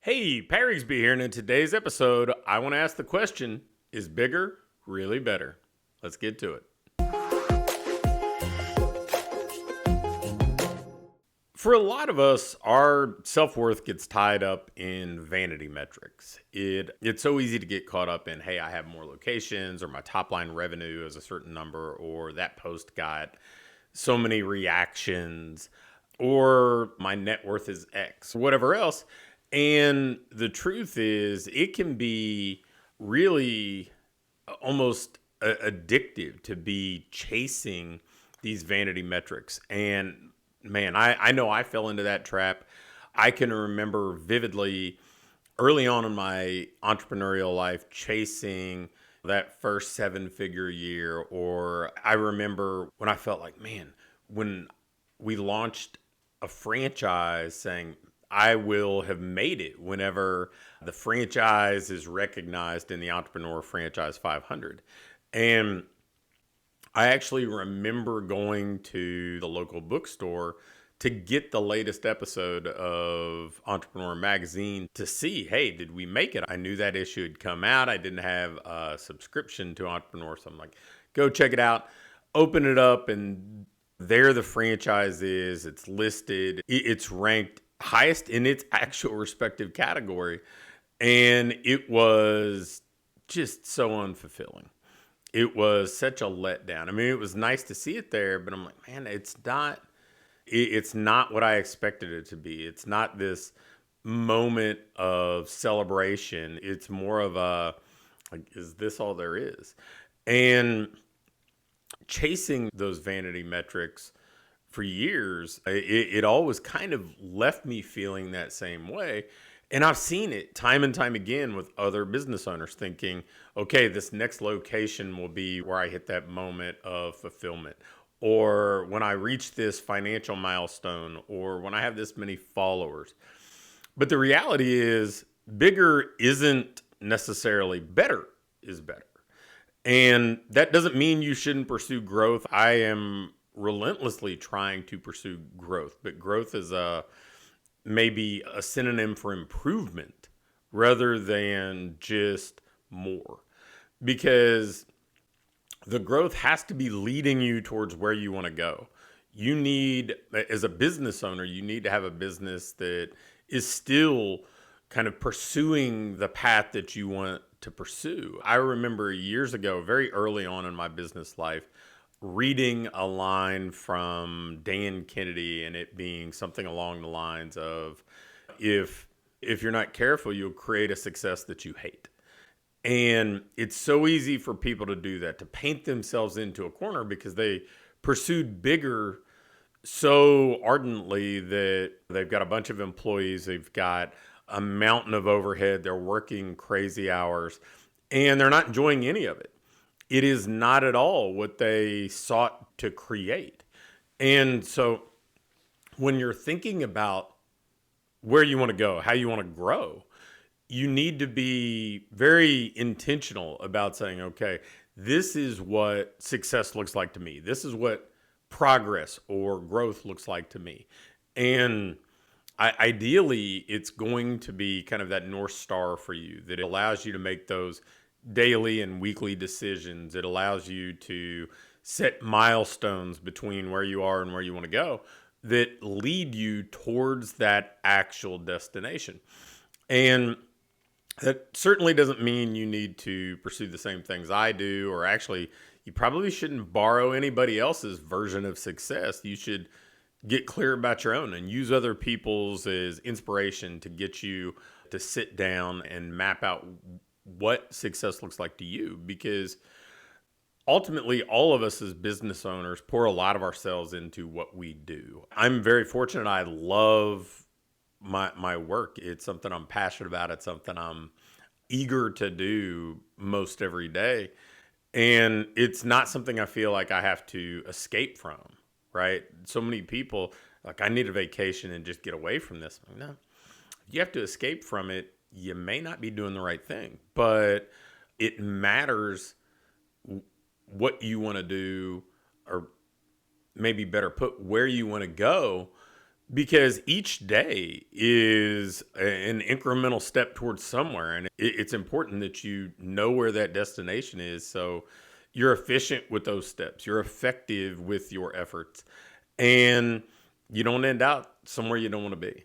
Hey, Rigsby here, and in today's episode, I want to ask the question, is bigger really better? Let's get to it. For a lot of us, our self-worth gets tied up in vanity metrics. It's so easy to get caught up in, hey, I have more locations, or my top line revenue is a certain number, or that post got so many reactions, or my net worth is X, whatever else. And the truth is, it can be really almost addictive to be chasing these vanity metrics. And man, I know I fell into that trap. I can remember vividly early on in my entrepreneurial life chasing that first 7-figure year. Or I remember when I felt like, man, when we launched a franchise saying, I will have made it whenever the franchise is recognized in the Entrepreneur Franchise 500. And I actually remember going to the local bookstore to get the latest episode of Entrepreneur Magazine to see, hey, did we make it? I knew that issue had come out. I didn't have a subscription to Entrepreneur, so I'm like, go check it out, open it up, and there the franchise is. It's listed. It's ranked highest in its actual respective category. And it was just so unfulfilling. It was such a letdown. I mean, it was nice to see it there, but I'm like, man, it's not what I expected it to be. It's not this moment of celebration. It's more of a, like, is this all there is? And chasing those vanity metrics for years, it always kind of left me feeling that same way. And I've seen it time and time again with other business owners thinking, okay, this next location will be where I hit that moment of fulfillment, or when I reach this financial milestone, or when I have this many followers. But the reality is, bigger isn't necessarily better is better. And that doesn't mean you shouldn't pursue growth. I am relentlessly trying to pursue growth, but growth is maybe a synonym for improvement rather than just more, because the growth has to be leading you towards where you want to go. You need, as a business owner, you need to have a business that is still kind of pursuing the path that you want to pursue. I remember years ago, very early on in my business life, reading a line from Dan Kennedy, and it being something along the lines of, if you're not careful, you'll create a success that you hate. And it's so easy for people to do that, to paint themselves into a corner because they pursued bigger so ardently that they've got a bunch of employees, they've got a mountain of overhead, they're working crazy hours, and they're not enjoying any of it. It is not at all what they sought to create. And so when you're thinking about where you want to go, how you want to grow, you need to be very intentional about saying, okay, this is what success looks like to me. This is what progress or growth looks like to me. And ideally, it's going to be kind of that North Star for you, that it allows you to make those daily and weekly decisions. It allows you to set milestones between where you are and where you want to go that lead you towards that actual destination. And that certainly doesn't mean you need to pursue the same things I do, or actually, you probably shouldn't borrow anybody else's version of success. You should get clear about your own and use other people's as inspiration to get you to sit down and map out what success looks like to you, because ultimately all of us as business owners pour a lot of ourselves into what we do. I'm very fortunate. I love my work. It's something I'm passionate about. It's something I'm eager to do most every day. And it's not something I feel like I have to escape from, right? So many people, like, I need a vacation and just get away from this. I'm like, no, if you have to escape from it, you may not be doing the right thing. But it matters what you want to do, or maybe better put, where you want to go, Because each day is an incremental step towards somewhere. And it's important that you know where that destination is. So you're efficient with those steps, you're effective with your efforts, and you don't end out somewhere you don't want to be.